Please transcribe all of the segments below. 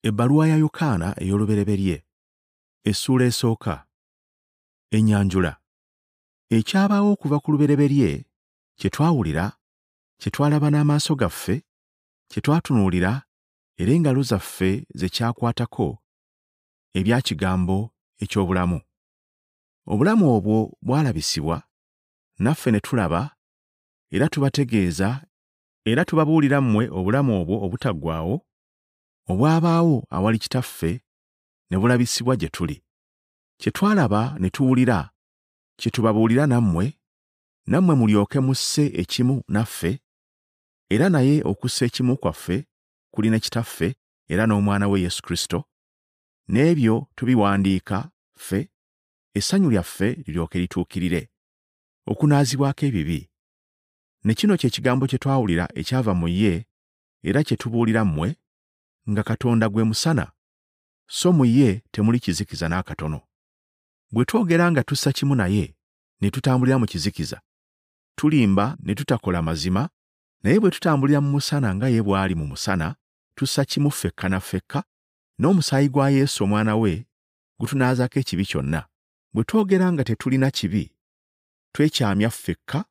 Ebbaluwa ya Yokaana ey'olubereberye, essuula esooka. Ennyanjula. Ekyabaawo okuva ku lubereberye, kye twawulira, kye twalaba n'amaaso gaffe, kye twatunuulira, era engalo zaffe ze kyakwatako, ebya kigambo eky'obulamu. Obulamu obwo bwalabisibwa, naffe ne tulaba, era tubategeeza, era tubabuulira mmwe obulamu obwo obutaggwaawo, obwabaawo awali Kitaffe, ne bulabisibwa gye tuli. Kye twalaba ne tuwulira, kye tubabuulira nammwe mulyoke musse ekimu naffe, era naye okussa ekimu kwaffe kuli ne Kitaffe era n'Omwana we Yesu Kristo, n'ebyo tubiwandiika ffe, essanyu lyaffe liryoke lituukirire, okunaazibwako ebibi. Ne kino kye kigambo kye twawulira ekyava mu ye, era kye tubuulira mmwe, nga Katonda gwe musana, so mu ye temuli kizikiza n'akatono. Bwe twogera nga tussa kimu naye, ne tutambulira mu kizikiza, tulimba ne tutakola mazima, naye bwe tutambulira mu musana nga ye bw'ali mu musana, tussa kimu ffekka na ffekka, n'omusaayi gwa Yesu Omwana we gutunaazaako ekibi kyonna. Bwe twogera nga tetulina kibi, twekyamya ffekka,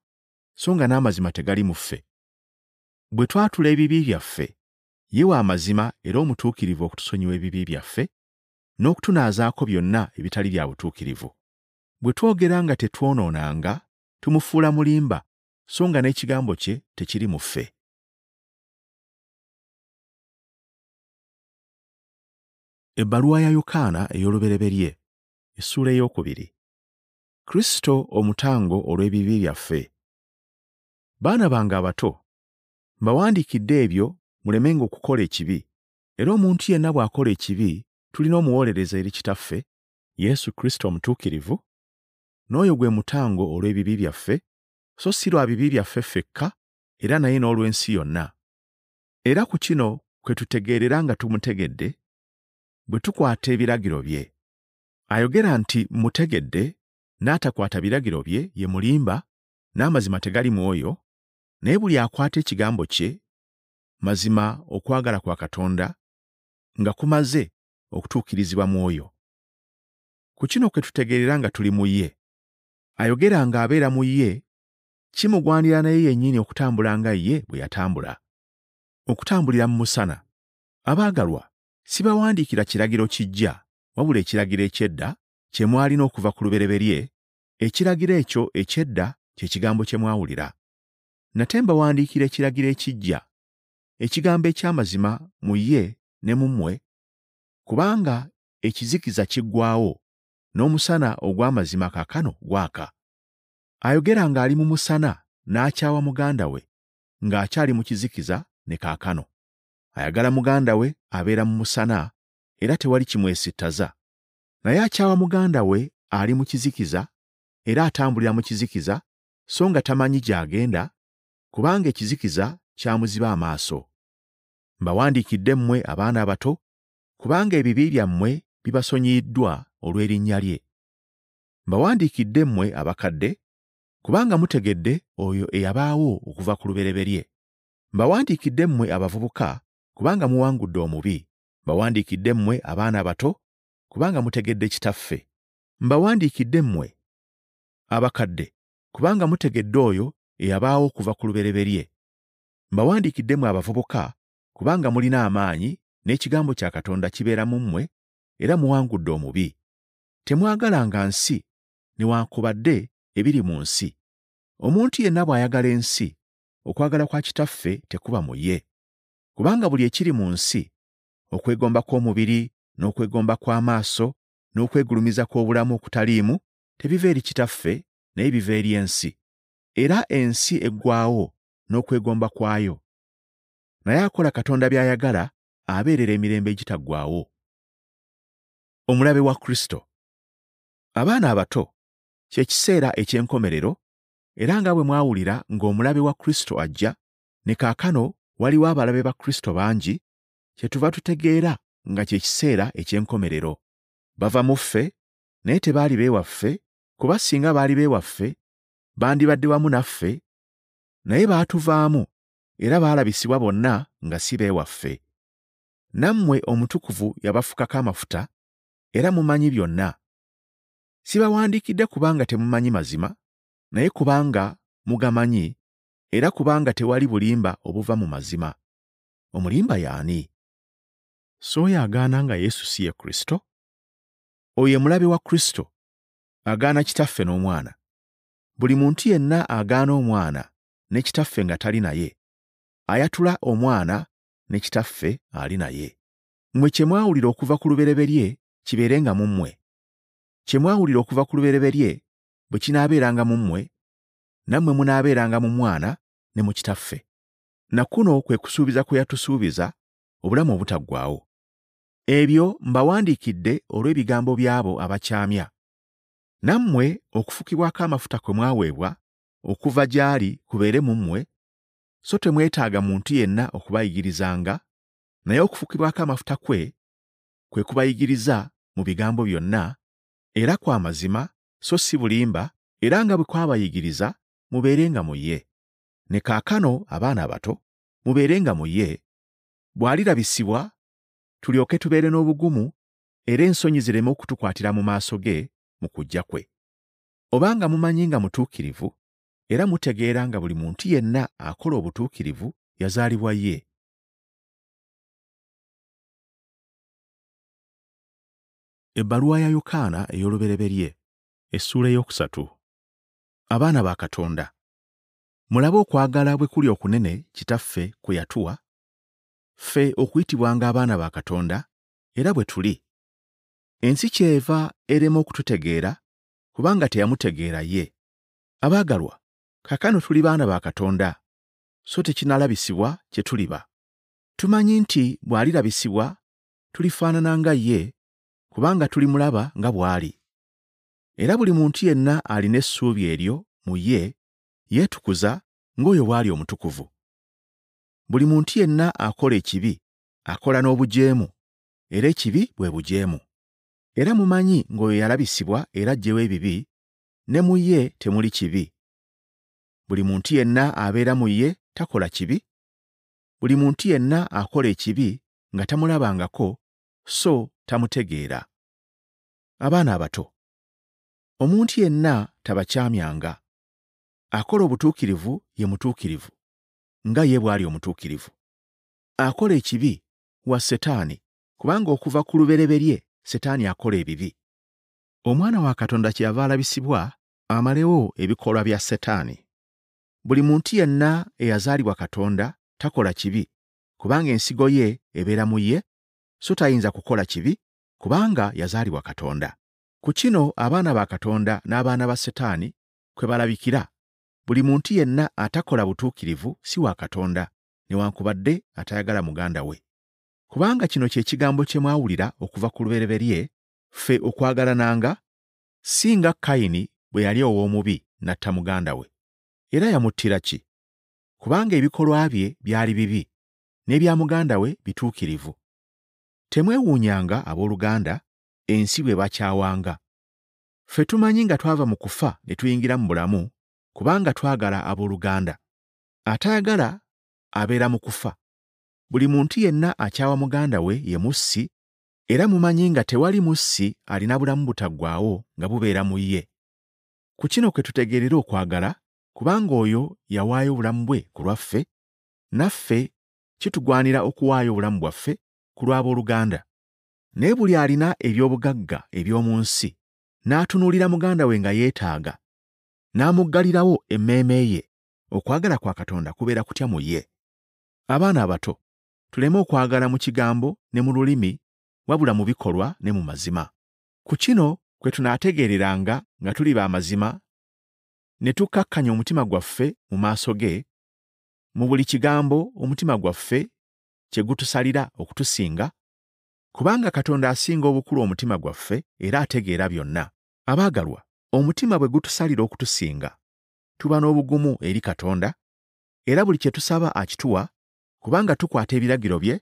so nga n'amazima tegali mu ffe. Bwe twatula ebibi byaffe, ye wa mazima era omutuukirivu okutusonyiwa ebibi byaffe, n'okutunaazaako byonna ebitali bya butuukirivu. Bwe twogera nga tetwonoonanga, tumufuula mulimba, so nga n'ekigambo kye tekiri mu ffe. Ebbaluwa ya Yokaana ey'olubereberye, essuula ey'okubiri. Kristo omutango olw'ebibi byaffe. Baana bange abato, mbawandiikidde ebyo mulemenga okukola ekibi, era omuntu yenna bw'akola ekibi, tulina omuwolereza eri Kitaffe, Yesu Kristo omutuukirivu, n'oyo gwe mutango olw'ebibi byaffe, so si lwa bibi byaffe ffekka, era naye n'olw'ensi yonna. Era ku kino kwe tutegeerera nga tumutegedde, bwe tukwata ebiragiro bye. Ayogera nti mutegedde, n'atakwata biragiro bye ye mulimba, n'amazima tegali mu oyo, naye buli akwata ekigambo kye, mazima okwagala kwa Katonda, nga kumaze okutuukirizibwa mu oyo. Ku kino kwe tutegeerera nga tuli mu ye. Ayogera ng'abeera mu ye, kimugwanira naye yennyini okutambula nga ye bwe yatambula. Okutambulira mu musana. Abaagalwa, sibawandiikira kiragiro kijja, wabula ekiragiro eky'edda, kye mwalina okuva ku lubereberye, ekiragiro ekyo eky'edda kye kigambo kye mwawulira. Nate mbawandiikira ekiragiro ekijja, ekigambo eky'amazima mu ye ne mu mmwe, kubanga ekizikiza kiggwaawo, n'omusana ogw'amazima kaakano gwaka. Ayogera ng'ali mu musana n'akyawa muganda we, ng'akyali mu kizikiza ne kaakano. Ayagala muganda we abeera mu musana, era tewali kimwesittaza. Naye akyawa muganda we ali mu kizikiza, era atambulira mu kizikiza, so nga tamanyi gy'agenda, kubanga ekizikiza kyamuziba amaaso. Mbawandiikidde mmwe abaana abato, kubanga ebibi byammwe bibasonyiyiddwa olw'erinnya lye. Mbawandiikidde mmwe abakadde, kubanga mutegedde oyo eyabaawo okuva ku lubereberye. Mbawandiikidde mmwe abavubuka, kubanga muwangudde omubi. Mbawandiikidde mmwe abaana abato, kubanga mutegedde Kitaffe. Mbawandiikidde mmwe abakadde, kubanga mutegedde oyo eyabaawo okuva ku lubereberye. Mbawandiikidde mmwe abavubuka, kubanga mulina amaanyi, n'ekigambo kya Katonda kibeera mu mmwe, era muwangudde omubi. Temwagalanga nsi, newankubadde ebiri mu nsi. Omuntu yenna bw'ayagala ensi, okwagala kwa Kitaffe tekuba mu ye. Kubanga buli ekiri mu nsi, okwegomba kw'omubiri, n'okwegomba kw'amaaso, n'okwegulumiza kw'obulamu okutaliimu, tebiva eri Kitaffe, naye biva eri ensi. Era ensi eggwaawo n'okwegomba kwayo. Naye akola Katonda by'ayagala, abeerera emirembe egitaggwaawo. Omulabe wa Kristo. Abaana abato, kye kiseera eky'enkomerero, era nga bwe mwawulira ng'omulabe wa Kristo ajja, ne kaakano waliwo abalabe ba Kristo bangi, kyetuva tutegeera nga kye kiseera eky'enkomerero. Bava mu ffe, naye tebaali beewaffe, kuba singa baali beewaffe, bandibadde wamu naffe, naye baatuvaamu, era baalabisibwa bonna nga si beewaffe. nammwe Omutukuvu yabafukako amafuta, era mumanyi byonna. Sibawandiikidde kubanga temumanyi mazima, naye kubanga mugamanyi, era kubanga tewali bulimba obuva mu mazima. Omulimba y'ani? So oyo agaana nga Yesu si ye Kristo? Oyo ye mulabe wa Kristo, agaana Kitaffe n'Omwana. Buli muntu yenna agaana Omwana ne Kitaffe nga tali naye, ayatula Omwana ne Kitaffe ali naye. Mmwe kye mwawulira okuva ku lubereberye kibeerenga mu mmwe. Kye mwawulira okuva ku lubereberye bwe kinaabeeranga mu mmwe, nammwe munaabeeranga mu Mwana ne mu Kitaffe. Na kuno kwe kusuubiza kwe yatusuubiza, obulamu obutaggwaawo. Ebyo mbawandiikidde olw'ebigambo by'abo abakyamya. Nammwe okufukibwako amafuta kwe mwaweebwa okuva gy'ali kubeere mu mmwe, so temwetaaga muntu yenna okubayigirizanga, naye okufukibwako amafuta kwe kubayigiriza mu bigambo byonna, era kwa mazima so si bulimba, era nga bwe kwabayigiriza mubeerenga mu ye. Ne kaakano abaana abato mubeerenga mu ye, bw'alirabisibwa tulyoke tubeere n'obugumu era ensonyi zireme okutukwatira mu maaso ge mu kujja kwe. Obanga mumanyi nga mutuukirivu, era mutegeera nga buli muntu yenna akola obutuukirivu yazaalibwa ye. Ebbaluwa ya Yokaana ey'olubereberye, essuula ey'okusatu. Abaana ba Katonda, mulabe okwagala bwe kuli okunene Kitaffe kwe yatuwa, ffe okuyitibwanga abaana ba Katonda, era bwe tuli. Ensi kyeva erema okututegeera, kubanga teyamutegeera ye. Abaagalwa, kaakano tuli baana ba Katonda, so tekinaalabisibwa kye tuliba. Tumanyi nti bw'alirabisibwa tulifaanana nga ye, kubanga tulimulaba nga bw'ali. Era buli muntu yenna alina essuubi eryo mu ye, yeetukuza ng'oyo bw'ali omutukuvu. Buli muntu yenna akola ekibi akola n'obujeemu, era ekibi bwe bujeemu. Era mumanyi ng'oyo yalabisibwa era aggyewo ebibi, ne mu ye temuli kibi. Buli muntu yenna abeera mu ye takola kibi. Buli muntu yenna akola ekibi nga tamulabangako, so tamutegeera. Abaana abato, omuntu yenna tabakyamyanga. Akola obutuukirivu ye mutuukirivu, nga ye bw'ali omutuukirivu. Akola ekibi wa Setaani, kubanga okuva ku lubereberye Setaani akola ebibi. Omwana wa Katonda kyeyava alabisibwa amalewo ebikolwa bya Setaani. Buli muntu yenna eyazaalibwa Katonda takola kibi, kubanga ensigo ye ebeera mu ye, so tayinza kukola kibi, kubanga yazaalibwa Katonda. Ku kino abaana ba Katonda n'abaana ba Setaani kwe balabikira. Buli muntu yenna atakola butuukirivu si wa Katonda, newankubadde atayagala muganda we. Kubanga kino kye kigambo kye mwawulira okuva ku lubereberye, ffe okwagalananga, si nga Kayini bwe yali ow'omubi n'atta muganda we. Era yamuttira ki? Kubanga ebikolwa bye byali bibi, n'ebya muganda we bituukirivu. Temwewuunyanga abooluganda, ensi bwe bakyawanga. Ffe tumanyi nga twava mu kufa ne tuyingira mu bulamu, kubanga twagala abooluganda. Atayagala abeera mu kufa. Buli muntu yenna akyawa muganda we ye mussi, era mumanyi nga tewali mussi alina bulamu butaggwaawo nga bubeera mu ye. Ku kino kwe tutegeerera okwagala, kubanga oyo yawaayo obulamu bwe ku lwaffe, naffe kitugwanira okuwaayo obulamu bwaffe ku lw'abooluganda. Naye buli alina eby'obugagga eby'omu nsi, n'atunuulira muganda we nga yeetaaga, n'amuggalirawo emmeeme ye, okwagala kwa Katonda kubeera kutya mu ye. Abaana abato, tuleme okwagala mu kigambo ne mu lulimi, wabula mu bikolwa ne mu mazima. Ku kino kwe tunaategeereranga nga tuli ba mazima, ne tukkakkanya omutima gwaffe mu maaso ge, mu buli kigambo omutima gwaffe kye gutusalira okutusinga, kubanga Katonda asinga obukulu omutima gwaffe era ategeera byonna. Abaagalwa, omutima bwe gutusalira okutusinga, tuba n'obugumu eri Katonda, era buli kye tusaba akituwa, kubanga tukwata ebiragiro bye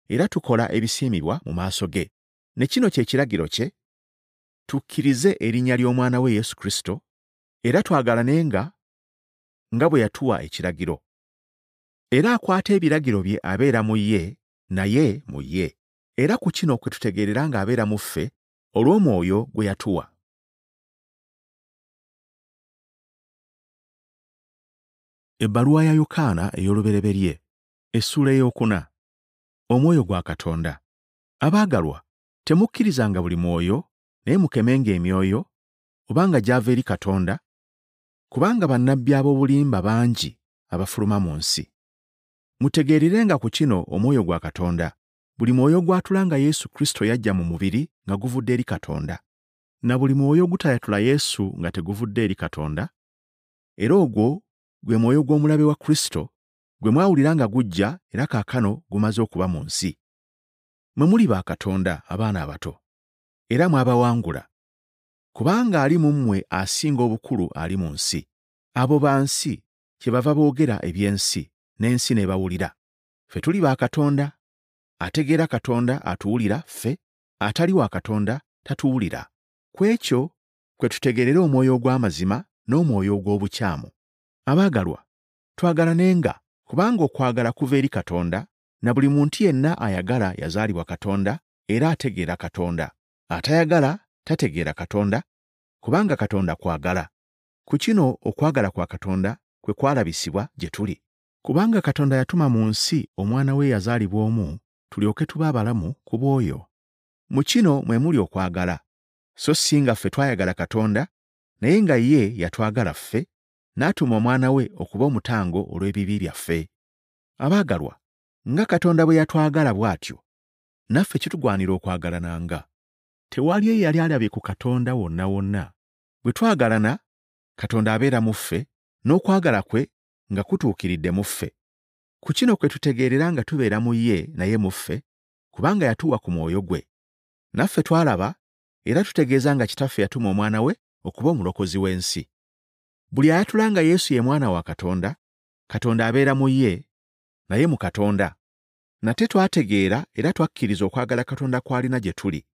era tukola ebisiimibwa mu maaso ge. Ne kino kye kiragiro kye, tukkirize erinnya ly'Omwana we Yesu Kristo, era twagalanenga nga bwe yatuwa ekiragiro. Era akwata ebiragiro bye abeera mu ye naye mu ye, era ku kino kwe tutegeerera ng'abeera mu ffe olw'Omwoyo gwe yatuwa. Ebbaluwa ya Yokaana ey'olubereberye, essuula ey'okuna. Omwoyo gwa Katonda. Abaagalwa, temukkirizanga buli mwoyo, naye mukemenga emyoyo, obanga gyava eri Katonda, kubanga bannabbi ab'obulimba bangi abafuluma mu nsi. Mutegeererenga ku kino omwoyo gwa Katonda, buli mwoyo gwatula nga Yesu Kristo yajja mu mubiri nga guvudde eri Katonda, na buli mwoyo gutayatula Yesu nga teguvudde eri Katonda, era ogwo gwe mwoyo gw'omulabe wa Kristo, gwe mwawulira nga gujja era kaakano gumaze okuba mu nsi. Mwe muli ba Katonda abaana abato, era mwabawangula, kubanga ali mu mmwe asinga obukulu ali mu nsi. Abo ba nsi kyebava boogera eby'ensi, n'ensi n'ebawulira. Ffe tuli ba Katonda, ategeera Katonda atuwulira ffe, atali wa Katonda tatuwulira. Ku ekyo kwe tutegeerera omwoyo ogw'amazima n'omwoyo ogw'obukyamu. Abaagalwa, twagalanenga, kubanga okwagala kuva eri Katonda, na buli muntu yenna ayagala yazaalibwa Katonda era ategeera Katonda. Atayagala tategeera Katonda, kubanga Katonda kwagala. Ku kino okwagala kwa Katonda kwe kwalabisibwa gye tuli. Kubanga Katonda yatuma mu nsi omwana we yazaalibwa omu, tulyoke tube abalamu ku bw'oyo. Mu kino mwe muli okwagala, so si nga ffe twayagala Katonda, naye nga ye yatwagala ffe, n'atuma omwana we okuba omutango olw'ebibi byaffe. Abaagalwa, nga Katonda bwe yatwagala bw'atyo, naffe kitugwanira okwagalananga. Tewali eyali alabye ku Katonda wonna wonna. Bwe twagalana, Katonda abeera mu ffe, n'okwagala kwe nga kutuukiridde mu ffe. Ku kino kwe tutegeerera nga tubeera mu ye naye mu ffe, kubanga yatuwa ku mwoyo gwe. Naffe twalaba era tutegeeza nga Kitaffe yatuma omwana we okuba omulokozi w'ensi. Buli ayatula nga Yesu ye mwana wa Katonda, Katonda abeera mu ye, naye mu Katonda. Nate twategeera era twakkiriza okwagala Katonda kw'alina gye tuli.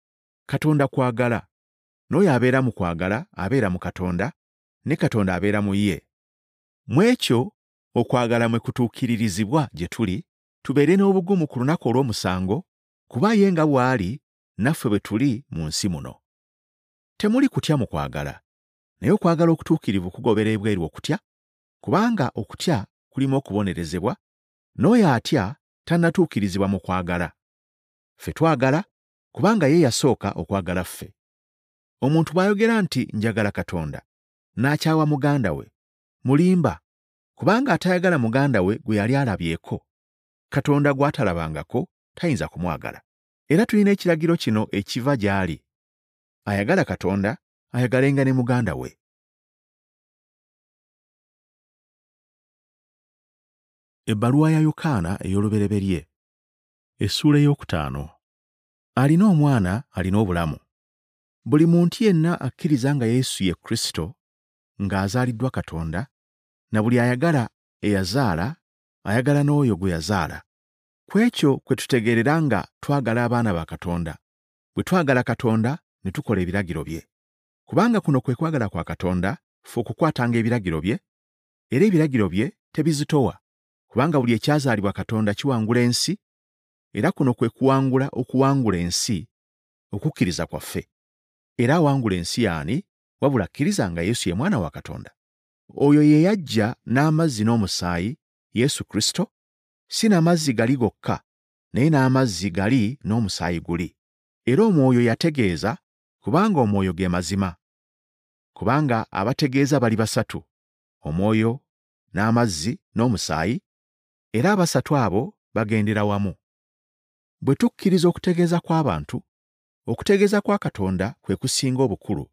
Katonda kwagala, n'oyo abeera mu kwagala abeera mu Katonda, ne Katonda abeera mu ye. Mu ekyo okwagala mwe kutuukiririzibwa gye tuli, tubeere n'obugumu ku lunaku olw'omusango, kuba ye nga bw'ali, naffe bwe tuli mu nsi muno. Temuli kutya mu kwagala, naye okwagala okutuukirivu kugobera ebweru okutya, kubanga okutya kulimu okubonerezebwa, n'oyo atya tannatuukirizibwa mu kwagala. Ffe twagala, kubanga ye yasooka okwagala ffe. Omuntu bw'ayogera nti njagala Katonda, n'akyawa muganda we, mulimba, kubanga atayagala muganda we gwe yali alabyeko, Katonda gw'atalabangako tayinza kumwagala. Era tulina ekiragiro kino ekiva gy'ali. Ayagala Katonda, ayagalenga ne muganda we. Ebbaluwa ya Yokaana ey'olubereberye, essuula ey'okutaano. Alina omwana alina obulamu. Buli muntu yenna akkiriza nga Yesu ye Kristo, ng'azaaliddwa Katonda, na buli ayagala eyazaala, ayagala n'oyo gwe yazaala. Ku ekyo kwe tutegeerera nga twagala abaana ba Katonda, bwe twagala Katonda ne tukola ebiragiro bye. Kubanga kuno kwe kwagala kwa Katonda, ffe okukwatanga ebiragiro bye, era ebiragiro bye tebizitowa, kubanga buli ekyazaalibwa Katonda kiwangula ensi, era kuno kwe kuwangula okuwangula ensi, okukkiriza kwaffe. Era awangula ensi y'ani? Wabula akkiriza nga Yesu ye mwana wa Katonda. Oyo ye yajja n'amazzi n'omusaayi, Yesu Kristo, si n'amazzi gali gokka, naye n'amazzi gali n'omusaayi guli. Era omwoyo yategeeza, kubanga omwoyo ge mazima. Kubanga abategeeza bali basatu, omwoyo, n'amazzi, n'omusaayi, era abasatu abo bagendera wamu. Bwe tukkiriza okutegeeza kw'abantu, okutegeeza kwa Katonda kwe kusinga obukulu,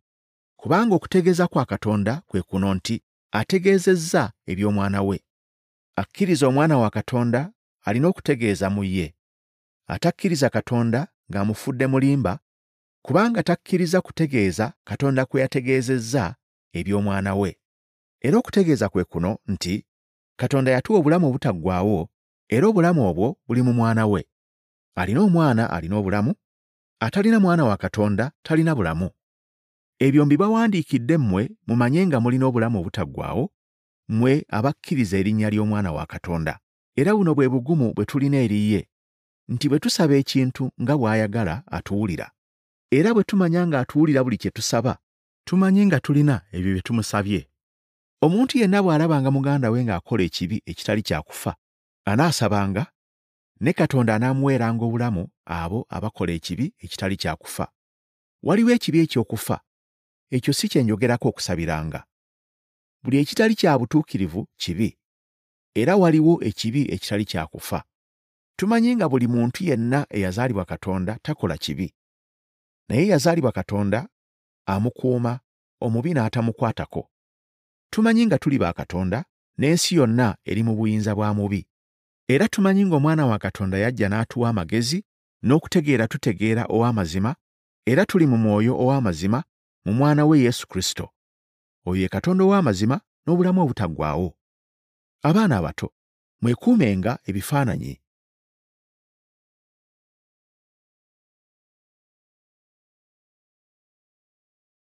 kubanga okutegeeza kwa Katonda kwe kuno nti ategeezezza eby'omwana we. Akkiriza omwana wa Katonda alina okutegeeza mu ye. Atakkiriza Katonda ng'amufudde mulimba, kubanga takkiriza kutegeeza Katonda kwe yategeezezza eby'omwana we. Era okutegeeza kwe kuno nti Katonda yatuwa obulamu obutaggwaawo, era obulamu obwo buli mu mwana we. Alina omwana alina obulamu, atalina mwana wa Katonda talina bulamu. Ebyo mbibawandiikidde mmwe mumanye nga mulina obulamu obutaggwaawo, mmwe abakkiriza erinnya ly'omwana wa Katonda. Era buno bwe bugumu bwe tulina eri ye, nti bwe tusaba ekintu nga bw'ayagala atuwulira, era bwe tumanya ng'atuwulira buli kye tusaba, tumanyi nga tulina ebyo bye tumusabye. Omuntu yenna bw'alabanga muganda we ng'akola ekibi ekitali kya kufa, anaasabanga, ne Katonda anaamuweeranga obulamu abo abakola ekibi ekitali kya kufa. Waliwo ekibi eky'okufa, ekyo si kye njogerako okusabiranga. Buli ekitali kya butuukirivu kibi, era waliwo ekibi ekitali kya kufa. Tumanyi nga buli muntu yenna eyazaalibwa Katonda takola kibi. Naye yazaalibwa Katonda amukuuma, omubi n'atamukwatako. Tumanyi nga tuli ba Katonda, n'ensi yonna eri mu buyinza bwa mubi. Era tumanyi ng'Omwana wa Katonda yajja n'atuwa amagezi n'okutegeera tutegeera ow'amazima, era tuli mu mwoyo ow'amazima mu Mwana we Yesu Kristo. Oyo ye Katonda ow'amazima n'obulamu obutaggwaawo. Abaana abato, mwekuumenga ebifaananyi